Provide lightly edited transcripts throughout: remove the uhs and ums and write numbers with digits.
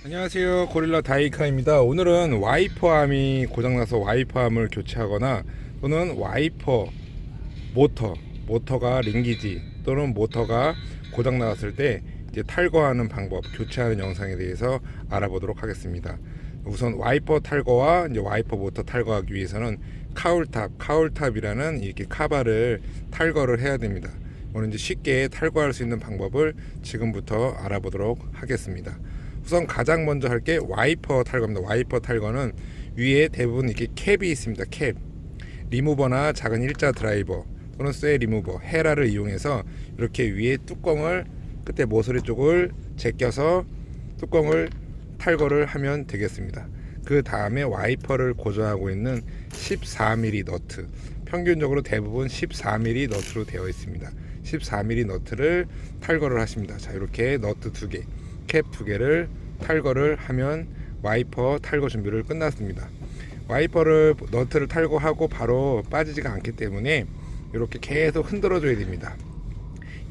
안녕하세요, 고릴라 다이카입니다. 오늘은 와이퍼암이 고장나서 와이퍼암을 교체하거나 또는 와이퍼 모터가 링기지 또는 모터가 고장 나왔을 때 이제 탈거하는 방법, 교체하는 영상에 대해서 알아보도록 하겠습니다. 우선 와이퍼 탈거와 이제 와이퍼 모터 탈거하기 위해서는 카울탑이라는 이렇게 카바를 탈거를 해야 됩니다. 오늘 이제 쉽게 탈거할 수 있는 방법을 지금부터 알아보도록 하겠습니다. 우선 가장 먼저 할 게 와이퍼 탈거입니다. 와이퍼 탈거는 위에 대부분 이렇게 캡이 있습니다. 캡, 리무버나 작은 일자 드라이버 또는 쇠 리무버, 헤라를 이용해서 이렇게 위에 뚜껑을 끝에 모서리 쪽을 제껴서 뚜껑을 탈거를 하면 되겠습니다. 그 다음에 와이퍼를 고정하고 있는 14mm 너트, 평균적으로 대부분 14mm 너트로 되어 있습니다. 14mm 너트를 탈거를 하십니다. 자, 이렇게 너트 2개, 캡 2개를 탈거를 하면 와이퍼 탈거 준비를 끝났습니다. 와이퍼를 너트를 탈거하고 바로 빠지지가 않기 때문에 이렇게 계속 흔들어 줘야 됩니다.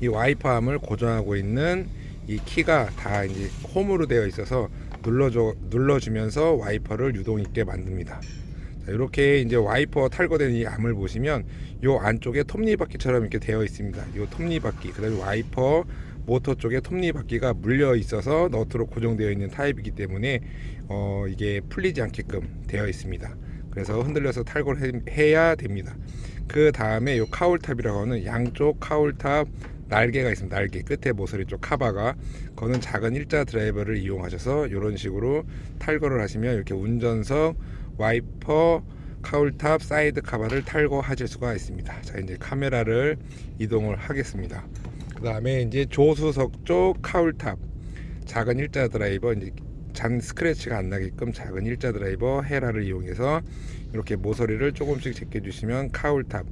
이 와이퍼암을 고정하고 있는 이 키가 다 이제 홈으로 되어 있어서 눌러주면서 와이퍼를 유동 있게 만듭니다. 자, 이렇게 이제 와이퍼 탈거된 이 암을 보시면 요 안쪽에 톱니바퀴처럼 이렇게 되어 있습니다. 요 톱니바퀴, 그다음에 와이퍼 모터 쪽에 톱니바퀴가 물려 있어서 너트로 고정되어 있는 타입이기 때문에 이게 풀리지 않게끔 되어 있습니다. 그래서 흔들려서 탈거를 해야 됩니다. 그 다음에 요 카울탑이라고 하는 양쪽 카울탑 날개가 있습니다. 날개 끝에 모서리 쪽 카바가, 그거는 작은 일자 드라이버를 이용하셔서 이런 식으로 탈거를 하시면 이렇게 운전석, 와이퍼, 카울탑, 사이드 카바를 탈거하실 수가 있습니다. 자, 이제 카메라를 이동을 하겠습니다. 그 다음에 이제 조수석 쪽 카울탑, 작은 일자 드라이버, 이제 잔 스크래치가 안 나게끔 작은 일자 드라이버 헤라를 이용해서 이렇게 모서리를 조금씩 제껴주시면 카울탑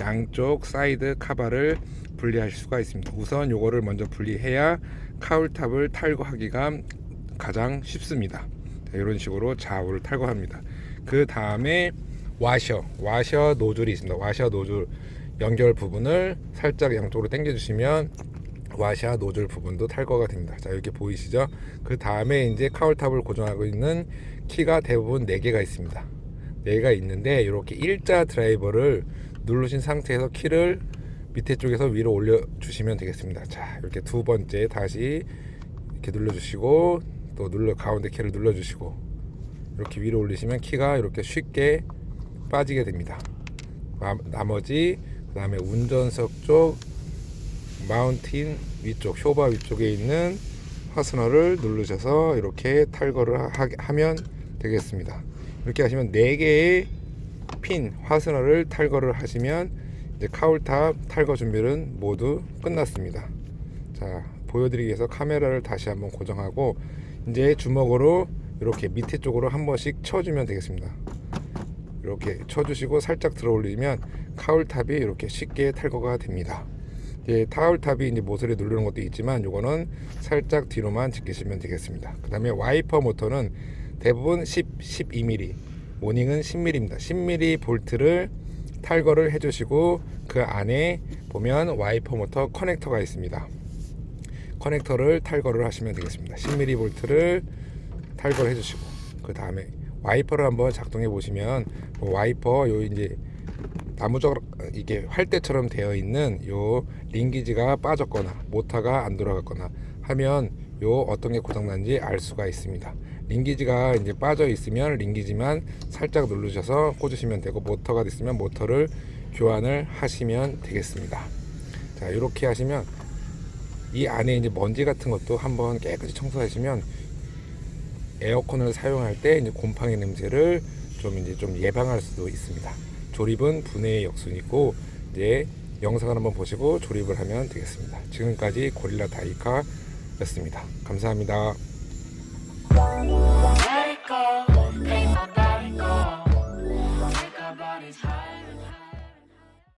양쪽 사이드 카바를 분리하실 수가 있습니다. 우선 요거를 먼저 분리해야 카울탑을 탈거하기가 가장 쉽습니다. 자, 이런 식으로 좌우를 탈거합니다. 그 다음에 와셔 노즐이 있습니다. 와셔 노즐 연결 부분을 살짝 양쪽으로 당겨 주시면 와셔 노즐 부분도 탈거가 됩니다. 자, 이렇게 보이시죠? 그 다음에 이제 카울탑을 고정하고 있는 키가 대부분 4개가 있습니다. 4개가 있는데 이렇게 일자 드라이버를 누르신 상태에서 키를 밑에 쪽에서 위로 올려 주시면 되겠습니다. 자, 이렇게 두 번째 다시 이렇게 눌러 주시고 또 가운데 키를 눌러 주시고 이렇게 위로 올리시면 키가 이렇게 쉽게 빠지게 됩니다. 나머지 그 다음에 운전석 쪽 마운틴 위쪽, 쇼바 위쪽에 있는 화스너를 누르셔서 이렇게 탈거를 하면 되겠습니다. 이렇게 하시면 4개의 핀 화스너를 탈거를 하시면 이제 카울탑 탈거 준비는 모두 끝났습니다. 자, 보여드리기 위해서 카메라를 다시 한번 고정하고 이제 주먹으로 이렇게 밑에 쪽으로 한 번씩 쳐주면 되겠습니다. 이렇게 쳐주시고 살짝 들어 올리면 카울탑이 이렇게 쉽게 탈거가 됩니다. 이제 카울탑이 이제 모서리 누르는 것도 있지만 요거는 살짝 뒤로만 지키시면 되겠습니다. 그 다음에 와이퍼 모터는 대부분 12mm, 모닝은 10mm입니다. 10mm 볼트를 탈거를 해주시고 그 안에 보면 와이퍼 모터 커넥터가 있습니다. 커넥터를 탈거를 하시면 되겠습니다. 10mm 볼트를 탈거를 해주시고 그 다음에 와이퍼를 한번 작동해 보시면 와이퍼 요 이제 나무적 이게 활대처럼 되어 있는 요 링기지가 빠졌거나 모터가 안 돌아갔거나 하면 요 어떤 게 고장난지 알 수가 있습니다. 링기지가 이제 빠져 있으면 링기지만 살짝 누르셔서 꽂으시면 되고, 모터가 됐으면 모터를 교환을 하시면 되겠습니다. 자, 이렇게 하시면 이 안에 이제 먼지 같은 것도 한번 깨끗이 청소하시면 에어컨을 사용할 때 이제 곰팡이 냄새를 좀 예방할 수도 있습니다. 조립은 분해의 역순이고 이제 영상을 한번 보시고 조립을 하면 되겠습니다. 지금까지 고릴라 다이카였습니다. 감사합니다.